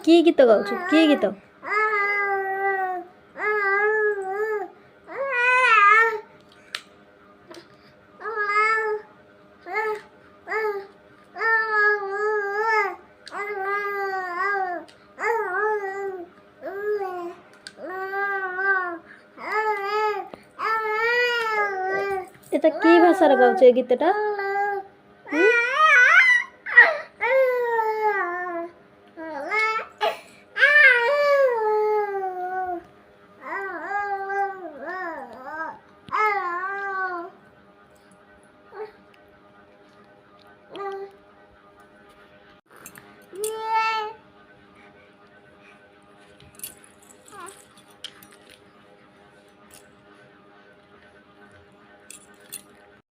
কি গীত গাউଛୁ কি গীত? এটা কি ভাষার গাউଛୁ এই গীতটা?